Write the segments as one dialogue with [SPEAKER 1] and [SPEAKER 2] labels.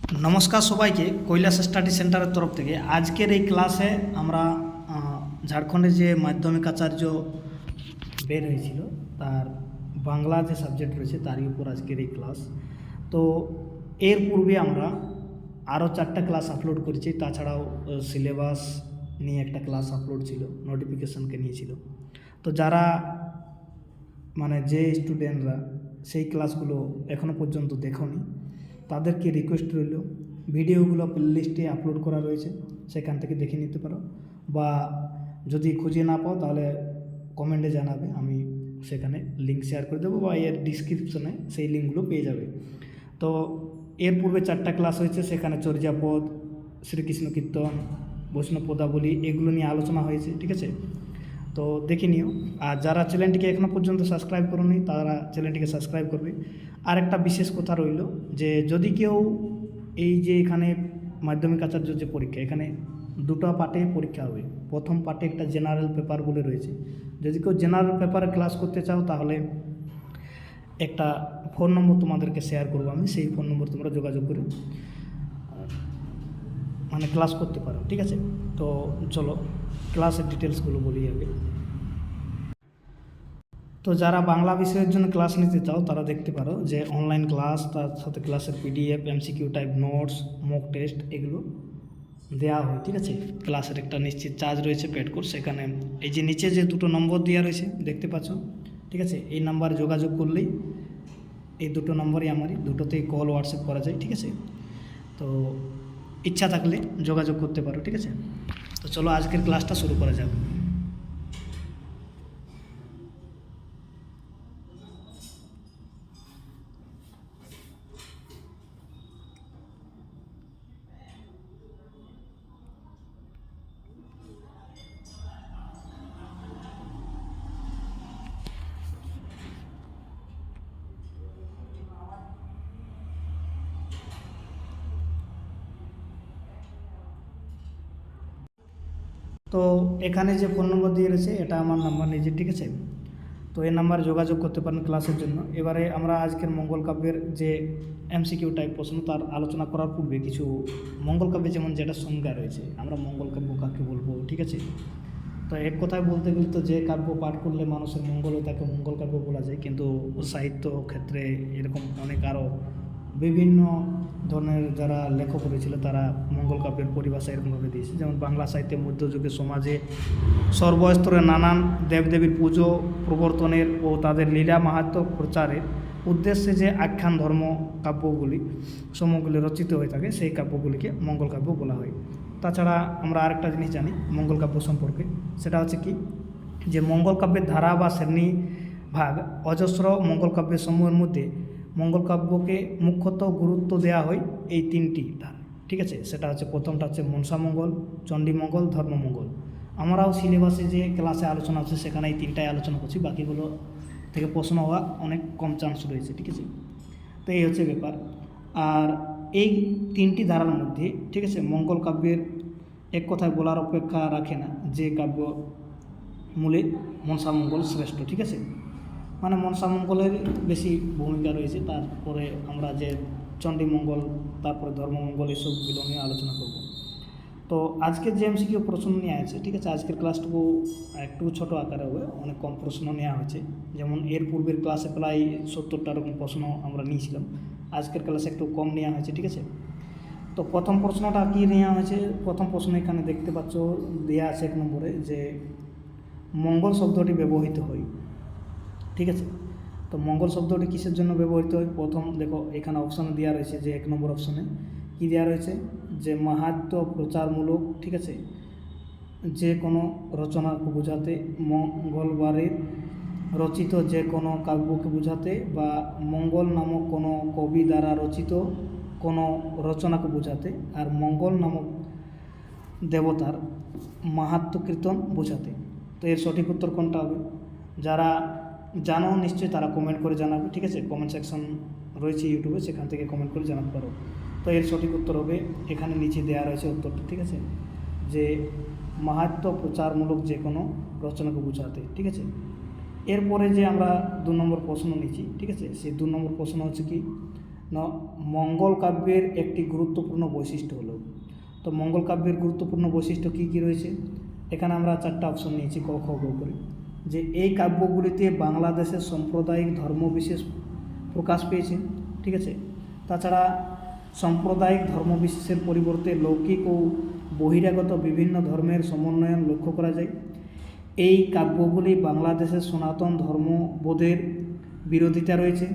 [SPEAKER 1] নমস্কার সবাইকে, কৈলাস স্টাডি সেন্টারের তরফ থেকে আজকের এই ক্লাসে আমরা ঝাড়খণ্ডে যে মাধ্যমিক আচার্য বের হয়েছিল তার বাংলা যে সাবজেক্ট রয়েছে তারই উপর আজকের এই ক্লাস। তো এর পূর্বে আমরা আরও 4টা ক্লাস আপলোড করেছি, তাছাড়াও সিলেবাস নিয়ে একটা ক্লাস আপলোড ছিল, নোটিফিকেশনকে নিয়েছিল। তো যারা যে স্টুডেন্টরা সেই ক্লাসগুলো এখনও পর্যন্ত দেখোনি তাদেরকে রিকোয়েস্ট রইল, ভিডিওগুলো প্লেলিস্টে আপলোড করা রয়েছে, সেখান থেকে দেখে নিতে পারো, বা যদি খুঁজে না পাও তাহলে কমেন্টে জানাবে, আমি সেখানে লিঙ্ক শেয়ার করে দেবো, বা এর ডিসক্রিপশনে সেই লিঙ্কগুলো পেয়ে যাবে। তো এর পূর্বে 4টা ক্লাস হয়েছে, সেখানে চর্যাপদ, শ্রীকৃষ্ণ কীর্তন, বৈষ্ণব পদাবলী এগুলো নিয়ে আলোচনা হয়েছে, ঠিক আছে। তো দেখে নিও। আর যারা চ্যানেলটিকে এখনও পর্যন্ত সাবস্ক্রাইব করোনি তারা চ্যানেলটিকে সাবস্ক্রাইব করবে। আর একটা বিশেষ কথা রইল যে যদি কেউ এই যে এখানে মাধ্যমিক আচার্য যে পরীক্ষা, এখানে 2টা পার্টে পরীক্ষা হবে। প্রথম পার্টে একটা জেনারেল পেপার বলে রয়েছে, যদি কেউ জেনারেল পেপারে ক্লাস করতে চাও তাহলে একটা ফোন নম্বর তোমাদেরকে শেয়ার করবো আমি, সেই ফোন নম্বর তোমরা যোগাযোগ করে ক্লাস করতে পারো, ঠিক আছে। তো চলো ক্লাসের ডিটেলসগুলো বলি আগে। তো যারা বাংলা বিষয়ের জন্য ক্লাস নিতে চাও তারা দেখতে পারো যে অনলাইন ক্লাস, তার সাথে ক্লাসের PDF, MCQ type notes, mock test এগুলো দেওয়া হয়, ঠিক আছে। ক্লাসের একটা নিশ্চিত চার্জ রয়েছে পেড কোর্স, সেখানে এই যে নিচে যে 2টো নম্বর দেওয়া রয়েছে দেখতে পাচ্ছ, ঠিক আছে। এই নাম্বারে যোগাযোগ করলেই এই 2টো নম্বরই আমারই, 2টোতেই কল হোয়াটসঅ্যাপ করা যায়, ঠিক আছে। তো ইচ্ছা থাকলে যোগাযোগ করতে পারো, ঠিক আছে। তো চলো আজকের ক্লাসটা শুরু করা যাক। তো এখানে যে ফোন নম্বর দিয়ে রয়েছে এটা আমার নাম্বার নিজের, ঠিক আছে। তো এই নাম্বারে যোগাযোগ করতে পারেন ক্লাসের জন্য। এবারে আমরা আজকের মঙ্গল কাব্যের যে এমসিকিউ টাইপ প্রশ্ন তার আলোচনা করার পূর্বে কিছু মঙ্গল কাব্যে যেমন যেটা সংজ্ঞা রয়েছে, আমরা মঙ্গল কাব্য কাকে বলবো, ঠিক আছে। তো এক কথায় বলতে গেলে তো যে কাব্য পাঠ করলে মানুষের মঙ্গল হয় তাকে মঙ্গল কাব্য বলা যায়, কিন্তু সাহিত্য ক্ষেত্রে এরকম অনেক আরও বিভিন্ন ধরনের যারা লেখক রয়েছিল তারা মঙ্গল কাব্যের পরিভাষা এরকমভাবে দিয়েছে। যেমন বাংলা সাহিত্যে মধ্যযুগের সমাজে সর্বস্তরে নানান দেবদেবীর পুজো প্রবর্তনের ও তাদের লীলা মাহাত্ম্য প্রচারের উদ্দেশ্যে যে আখ্যান ধর্ম কাব্যগুলি সমূহগুলি রচিত হয়ে থাকে সেই কাব্যগুলিকে মঙ্গল কাব্য বলা হয়। তাছাড়া আমরা আরেকটা জিনিস জানি মঙ্গল কাব্য সম্পর্কে, সেটা হচ্ছে কি, যে মঙ্গল কাব্যের ধারা বা শ্রেণী ভাগ অজস্র মঙ্গল কাব্যের সমূহের মধ্যে মঙ্গল কাব্যকে মুখ্যত গুরুত্ব দেওয়া হয় এই 3টি ধারা, ঠিক আছে। সেটা হচ্ছে প্রথমটা হচ্ছে মনসামঙ্গল, চণ্ডীমঙ্গল, ধর্মমঙ্গল। আমরাও সিলেবাসে যে ক্লাসে আলোচনা হচ্ছে সেখানে এই 3টাই আলোচনা করছি, বাকিগুলো থেকে প্রশ্ন হওয়া অনেক কম চান্স রয়েছে, ঠিক আছে। তো এই হচ্ছে ব্যাপার। আর এই 3টি ধারার মধ্যে, ঠিক আছে, মঙ্গল কাব্যের এক কথায় বলার অপেক্ষা রাখে না যে কাব্য মূলে মনসামঙ্গল শ্রেষ্ঠ, ঠিক আছে। মনসামঙ্গলের বেশি ভূমিকা রয়েছে, তারপরে আমরা যে চণ্ডীমঙ্গল, তারপরে ধর্মমঙ্গল এসবগুলো নিয়ে আলোচনা করব। তো আজকের যে এমসিকিউ প্রশ্ন নিয়ে আছে, ঠিক আছে, আজকের ক্লাসটুকু একটু ছোটো আকারে হবে, অনেক কম প্রশ্ন নেওয়া হয়েছে। যেমন এর পূর্বের ক্লাসে প্রায় 70টা রকম প্রশ্ন আমরা নিয়েছিলাম, আজকের ক্লাসে একটু কম নেওয়া হয়েছে, ঠিক আছে। তো প্রথম প্রশ্নটা কী নেওয়া হয়েছে, প্রথম প্রশ্ন এখানে দেখতে পাচ্ছ দেওয়া আছে 1 নম্বরে, যে মঙ্গল শব্দটি ব্যবহৃত হয়, ঠিক আছে। তো মঙ্গল শব্দটি কিসের জন্য ব্যবহৃত হয়, প্রথম দেখো এখানে অপশানে দেওয়া রয়েছে, যে 1 নম্বর অপশানে কী দেওয়া রয়েছে, যে মাহাত্ম্য প্রচারমূলক, ঠিক আছে, যে কোনো রচনাকে বোঝাতে, মঙ্গলবারের রচিত যে কোনো কাব্যকে বোঝাতে, বা মঙ্গল নামক কোনো কবি দ্বারা রচিত কোনো রচনাকে বোঝাতে, আর মঙ্গল নামক দেবতার মাহাত্ম্য কীর্তন বোঝাতে। তো এর সঠিক উত্তর কোনটা হবে? যারা জানো নিশ্চয়ই তারা কমেন্ট করে জানাবে, ঠিক আছে। কমেন্ট সেকশন রয়েছে ইউটিউবে, সেখান থেকে কমেন্ট করে জানাতে পারো। তো এর সঠিক উত্তর হবে এখানে নিচে দেওয়া রয়েছে উত্তরটা, ঠিক আছে, যে মাহাত্ম্য প্রচারমূলক যে কোনো রচনাকে বোঝাতে, ঠিক আছে। এরপরে যে আমরা 2 নম্বর প্রশ্ন নিচ্ছি, ঠিক আছে, সেই 2 নম্বর প্রশ্ন হচ্ছে কি, মঙ্গল কাব্যের একটি গুরুত্বপূর্ণ বৈশিষ্ট্য হলো। তো মঙ্গল কাব্যের গুরুত্বপূর্ণ বৈশিষ্ট্য কী কী রয়েছে, এখানে আমরা 4টা অপশন নিয়েছি ক খ গ করে। যে এই কাব্যগুলিতে বাংলাদেশের সাম্প্রদায়িক ধর্মবিশেষ প্রকাশ পেয়েছে, ঠিক আছে। তাছাড়া সাম্প্রদায়িক ধর্মবিশেষের পরিবর্তে লৌকিক ও বহিরাগত বিভিন্ন ধর্মের সমন্বয়ন লক্ষ্য করা যায়। এই কাব্যগুলি বাংলাদেশের সনাতন ধর্মবোধের বিরোধিতা রয়েছে।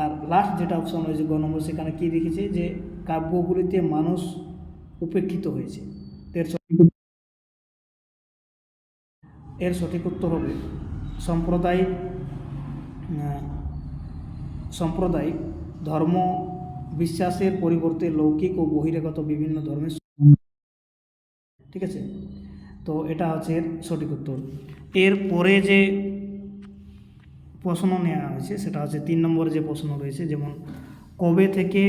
[SPEAKER 1] আর লাস্ট যেটা অপশন রয়েছে গ নম্বর, সেখানে কী লিখেছে যে কাব্যগুলিতে মানুষ উপেক্ষিত হয়েছে। এর সঠিক উত্তর হবে সাম্প্রদায়িক ধর্ম বিশ্বাসের পরিবর্তে লৌকিক ও বহিরাগত বিভিন্ন ধর্মের, ঠিক আছে। তো এটা হচ্ছে এর সঠিক উত্তর। এর পরে যে প্রশ্ন নেওয়া হয়েছে সেটা হচ্ছে 3 নম্বরে যে প্রশ্ন রয়েছে, যেমন কবে থেকে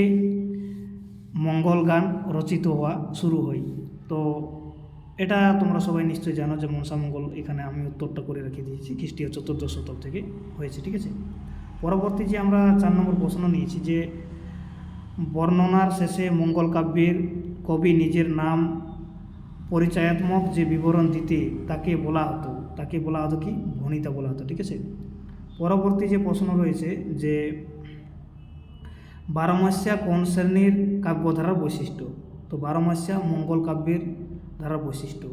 [SPEAKER 1] মঙ্গল গান রচিত হওয়া শুরু হয়। তো এটা তোমরা সবাই নিশ্চয়ই জানো যে মনসামঙ্গল, এখানে আমি উত্তরটা করে রেখে দিয়েছি, খ্রিস্টীয় 4র্দশ শতক থেকে হয়েছে, ঠিক আছে। পরবর্তী যে আমরা 4 নম্বর প্রশ্ন নিয়েছি যে বর্ণনার শেষে মঙ্গল কাব্যের কবি নিজের নাম পরিচয়াত্মক যে বিবরণ দিতে তাকে বলা হতো কি ভণিতা বলা হতো, ঠিক আছে। পরবর্তী যে প্রশ্ন রয়েছে যে বারোমাস্যা কোন শ্রেণীর কাব্যধারার বৈশিষ্ট্য। তো বারোমাস্যা মঙ্গল কাব্যের ধারার বৈশিষ্ট্য।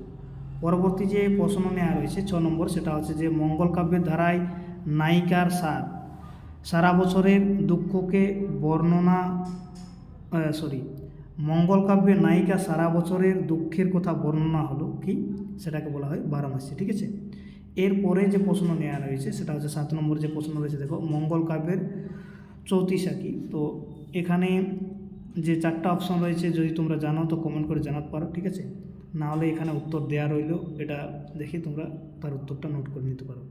[SPEAKER 1] পরবর্তী যে প্রশ্ন নেওয়া রয়েছে 6 নম্বর, সেটা হচ্ছে যে মঙ্গল কাব্যের ধারায় নায়িকার সারা বছরের দুঃখকে মঙ্গল কাব্যের নায়িকা সারা বছরের দুঃখের কথা বর্ণনা হলো কি, সেটাকে বলা হয় বারোমাস্যা, ঠিক আছে। এরপরে যে প্রশ্ন নেওয়া রয়েছে সেটা হচ্ছে 7 নম্বর যে প্রশ্ন রয়েছে, দেখো মঙ্গল কাব্যের চৌতিসা কি। তো এখানে যে 4টা অপশন রয়েছে, যদি তোমরা জানো তো কমেন্ট করে জানাতে পারো, ঠিক আছে। না হলে এখানে উত্তর দেওয়া রইল, এটা দেখে তোমরা তার উত্তরটা নোট করে নিতে পারো।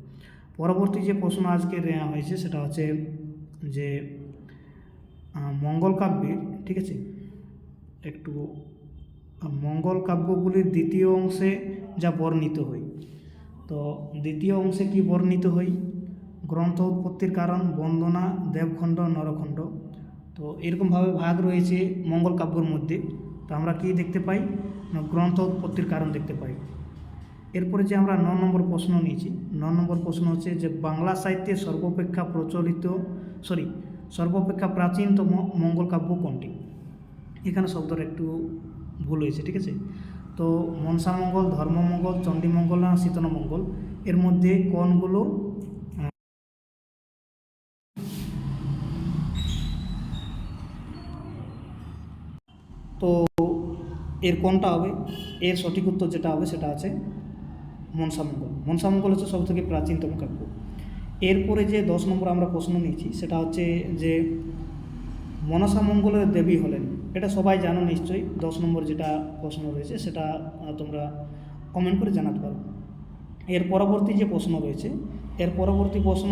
[SPEAKER 1] পরবর্তী যে প্রশ্ন আজকে নেওয়া হয়েছে সেটা হচ্ছে যে মঙ্গল কাব্যের, ঠিক আছে, একটু মঙ্গল কাব্যগুলির দ্বিতীয় অংশে যা বর্ণিত হয়। তো দ্বিতীয় অংশে কি বর্ণিত হয়, গ্রন্থ উৎপত্তির কারণ, বন্দনা, দেবখণ্ড, নরখণ্ড। তো এরকমভাবে ভাগ রয়েছে মঙ্গল কাব্যের মধ্যে। তো আমরা কি দেখতে পাই না, গ্রন্থ উৎপত্তির কারণ দেখতে পাই। এরপরে যে আমরা 9 নম্বর প্রশ্ন নিয়েছি, 9 নম্বর প্রশ্ন হচ্ছে যে বাংলা সাহিত্যে সর্বাপেক্ষা প্রাচীনতম মঙ্গল কাব্য কোনটি। এখানে শব্দটা একটু ভুল হয়েছে, ঠিক আছে। তো মনসামঙ্গল, ধর্মমঙ্গল, চণ্ডীমঙ্গল না শীতনমঙ্গল, এর মধ্যে কোনগুলো তো এর কোনটা হবে, এর সঠিক উত্তর যেটা হবে সেটা আছে মনসামঙ্গল হচ্ছে সবথেকে প্রাচীনতম কাব্য। এরপরে যে 10 নম্বর আমরা প্রশ্ন নিয়েছি সেটা হচ্ছে যে মনসামঙ্গলের দেবী হলেন, এটা সবাই জানো নিশ্চয়ই। 10 নম্বর যেটা প্রশ্ন রয়েছে সেটা তোমরা কমেন্ট করে জানাতে পারো। এর পরবর্তী যে প্রশ্ন রয়েছে, এর পরবর্তী প্রশ্ন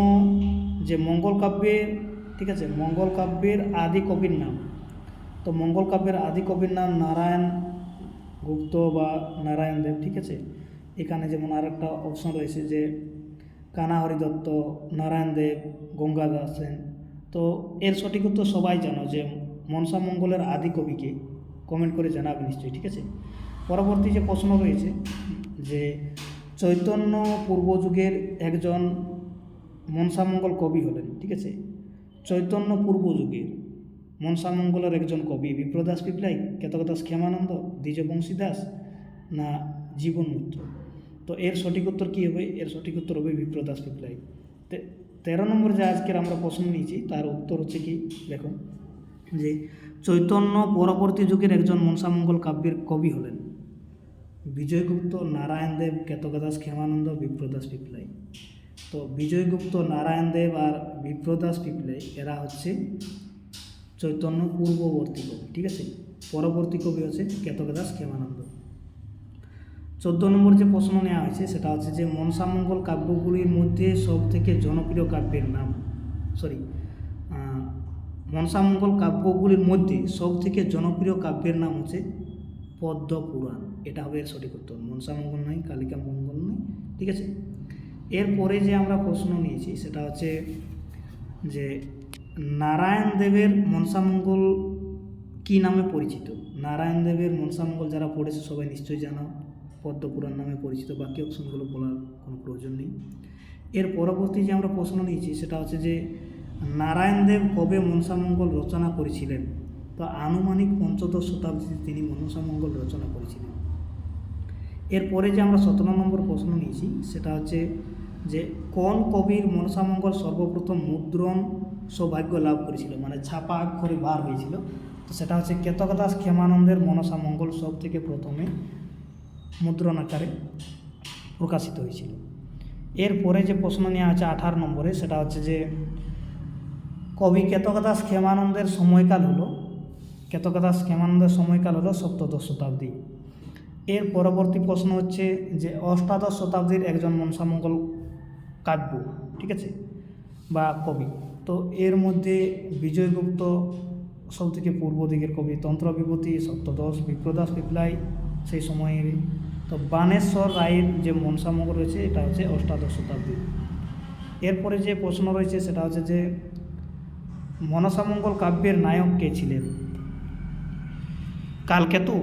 [SPEAKER 1] যে মঙ্গল কাব্যের, ঠিক আছে, মঙ্গল কাব্যের আদি কবির নাম। তো মঙ্গল কাব্যের আদি কবির নাম নারায়ণ গুপ্ত বা নারায়ণ দেব, ঠিক আছে। এখানে যেমন আরেকটা অপশন রয়েছে যে কানাহরি দত্ত, নারায়ণ দেব, গঙ্গাদাস সেন। তো এর সঠিক উত্তর সবাই জানো যে মনসামঙ্গলের আদি কবিকে, কমেন্ট করে জানাবে নিশ্চয়ই, ঠিক আছে। পরবর্তী যে প্রশ্ন রয়েছে যে চৈতন্য পূর্বযুগের একজন মনসামঙ্গল কবি হলেন, ঠিক আছে। চৈতন্য পূর্বযুগের মনসামঙ্গলের একজন কবি বিপ্রদাস পিপলাই, কেতকদাস ক্ষেমানন্দ, দ্বিজবংশী দাস না জীবন মিত্র। তো এর সঠিক উত্তর কী হবে, এর সঠিক উত্তর হবে বিপ্রদাস পিপলাই। 13 নম্বর যে আজকের আমরা প্রশ্ন নিয়েছি তার উত্তর হচ্ছে কি, দেখো যে চৈতন্য পরবর্তী যুগের একজন মনসামঙ্গল কাব্যের কবি হলেন বিজয়গুপ্ত, নারায়ণ দেব, কেতকদাস ক্ষেমানন্দ, বিপ্রদাস পিপলাই। তো বিজয়গুপ্ত, নারায়ণ দেব আর বিপ্রদাস পিপলাই এরা হচ্ছে চৈতন্য পূর্ববর্তী কবি, ঠিক আছে। পরবর্তী কবি হচ্ছে কেতকদাস ক্ষেমানন্দ। 14 নম্বর যে প্রশ্ন নেওয়া হয়েছে সেটা হচ্ছে যে মনসামঙ্গল কাব্যগুলির মধ্যে সবথেকে জনপ্রিয় কাব্যের নাম, মনসামঙ্গল কাব্যগুলির মধ্যে সবথেকে জনপ্রিয় কাব্যের নাম হচ্ছে পদ্মপুরাণ। এটা হবে এর সঠিক উত্তর, মনসামঙ্গল নয়, কালিকা মঙ্গল নয়, ঠিক আছে। এরপরে যে আমরা প্রশ্ন নিয়েছি সেটা হচ্ছে যে নারায়ণ দেবের মনসামঙ্গল কী নামে পরিচিত? নারায়ণ দেবের মনসামঙ্গল যারা পড়েছে সবাই নিশ্চয়ই জানো, পদ্মপুরাণ নামে পরিচিত। বাকি অপশনগুলো বলার কোনো প্রয়োজন নেই। এর পরবর্তী যে আমরা প্রশ্ন নিয়েছি সেটা হচ্ছে যে নারায়ণ দেব কবে মনসামঙ্গল রচনা করেছিলেন? তো আনুমানিক ৫ম শতাব্দীতে তিনি মনসামঙ্গল রচনা করেছিলেন। এরপরে যে আমরা ১৭ নম্বর প্রশ্ন নিয়েছি সেটা হচ্ছে যে কোন কবির মনসামঙ্গল সর্বপ্রথম মুদ্রণ সৌভাগ্য লাভ করেছিল, মানে ছাপা অক্ষরে বার হয়েছিল? তো সেটা হচ্ছে কেতকদাস ক্ষেমানন্দের মনসামঙ্গল সব থেকে প্রথমে মুদ্রণ আকারে প্রকাশিত হয়েছিল। এরপরে যে প্রশ্ন নেওয়া হচ্ছে 18 নম্বরে সেটা হচ্ছে যে কবি কেতকদাস ক্ষেমানন্দের সময়কাল হলো সপ্তদশ শতাব্দী। এর পরবর্তী প্রশ্ন হচ্ছে যে অষ্টাদশ শতাব্দীর একজন মনসামঙ্গল কাব্য, ঠিক আছে, বা কবি। তো এর মধ্যে বিজয়গুপ্ত সব থেকে পূর্ব দিকের কবি, তন্ত্রবিভূতি সপ্তদশ, বিপ্রদাস পিপলাই সেই সময়ের। তো বানেশ্বর রায়ের যে মনসামঙ্গল রয়েছে এটা হচ্ছে অষ্টাদশ শতাব্দী। এরপরে যে প্রশ্ন রয়েছে সেটা হচ্ছে যে মনসামঙ্গল কাব্যের নায়ক কে ছিলেন? কালকেতু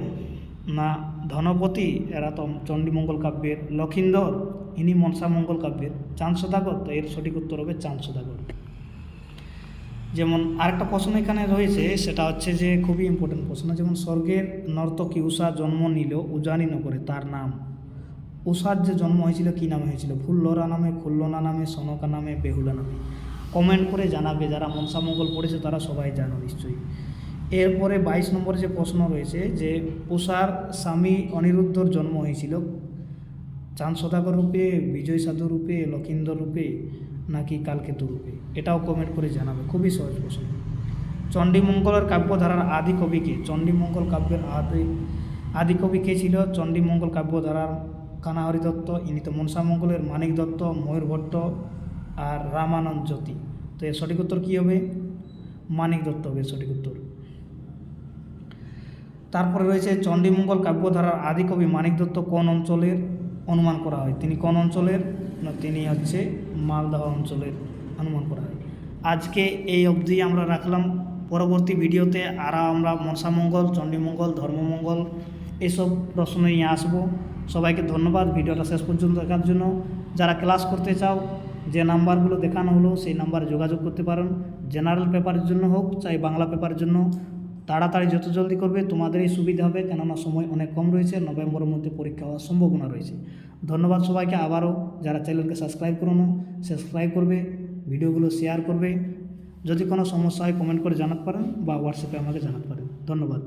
[SPEAKER 1] না ধনপতি, এরা তো চণ্ডীমঙ্গল কাব্যের, লক্ষিন্দর ইনি মনসামঙ্গল কাব্যের, চাঁদ সদাগর। তো এর সঠিক উত্তর হবে চাঁদ সদাগর। যেমন আরেকটা প্রশ্ন এখানে রয়েছে সেটা হচ্ছে যে খুবই ইম্পর্টেন্ট প্রশ্ন, যেমন স্বর্গের নর্তকী উষা জন্ম নিল উজানি নগরে, তার নাম? উষার যে জন্ম হয়েছিল কী নামে হয়েছিল? ফুল্লরা নামে, খুল্লনা নামে, সনকা নামে, বেহুলা নামে? কমেন্ট করে জানাবে, যারা মনসামঙ্গল পড়েছে তারা সবাই জানো নিশ্চয়ই। এরপরে 22 নম্বরে যে প্রশ্ন রয়েছে যে উষার স্বামী অনিরুদ্ধর জন্ম হয়েছিল চাঁদ সদাগর রূপে, বিজয় সাধু রূপে, লক্ষিন্দর রূপে নাকি কালকেতু রূপে? এটাও কমেন্ট করে জানাবে, খুবই সহজ প্রশ্ন। চণ্ডীমঙ্গলের কাব্যধারার আদি কবি কে? চণ্ডীমঙ্গল কাব্যের আদি কবি কে ছিল? চণ্ডীমঙ্গল কাব্যধারার কানাহরি দত্ত, ইনি তো মনসামঙ্গলের মানিক দত্ত, ময়ূর ভট্ট আর রামানন্দ জ্যোতি। তো এর সঠিক উত্তর কী হবে? মানিক দত্ত হবে সঠিক উত্তর। তারপরে রয়েছে চণ্ডীমঙ্গল কাব্যধারার আদি কবি মানিক দত্ত কোন অঞ্চলের অনুমান করা হয়? তিনি কোন অঞ্চলের? না, তিনি হচ্ছে মালদহ অঞ্চলের অনুমান করা হয়। আজকে এই অবধি আমরা রাখলাম। পরবর্তী ভিডিওতে আরও আমরা মনসামঙ্গল, চণ্ডীমঙ্গল, ধর্মমঙ্গল এসব প্রশ্ন নিয়ে আসবো। সবাইকে ধন্যবাদ ভিডিওটা শেষ পর্যন্ত দেখার জন্য। যারা ক্লাস করতে চাও, যে নাম্বারগুলো দেখানো হলো সেই নাম্বারে যোগাযোগ করতে পারেন। জেনারেল পেপারের জন্য হোক চাই বাংলা পেপারের জন্য, তাড়াতাড়ি যত জলদি করবে তোমাদেরই সুবিধা হবে, কেননা সময় অনেক কম রয়েছে, নভেম্বরের মধ্যে পরীক্ষা হওয়ার সম্ভাবনা রয়েছে। ধন্যবাদ সবাইকে। আবারও যারা চ্যানেলকে সাবস্ক্রাইব করোনো সাবস্ক্রাইব করবে, ভিডিওগুলো শেয়ার করবে। যদি কোনো সমস্যা হয় কমেন্ট করে জানাতে পারেন বা হোয়াটসঅ্যাপে আমাকে জানাতে পারেন। ধন্যবাদ।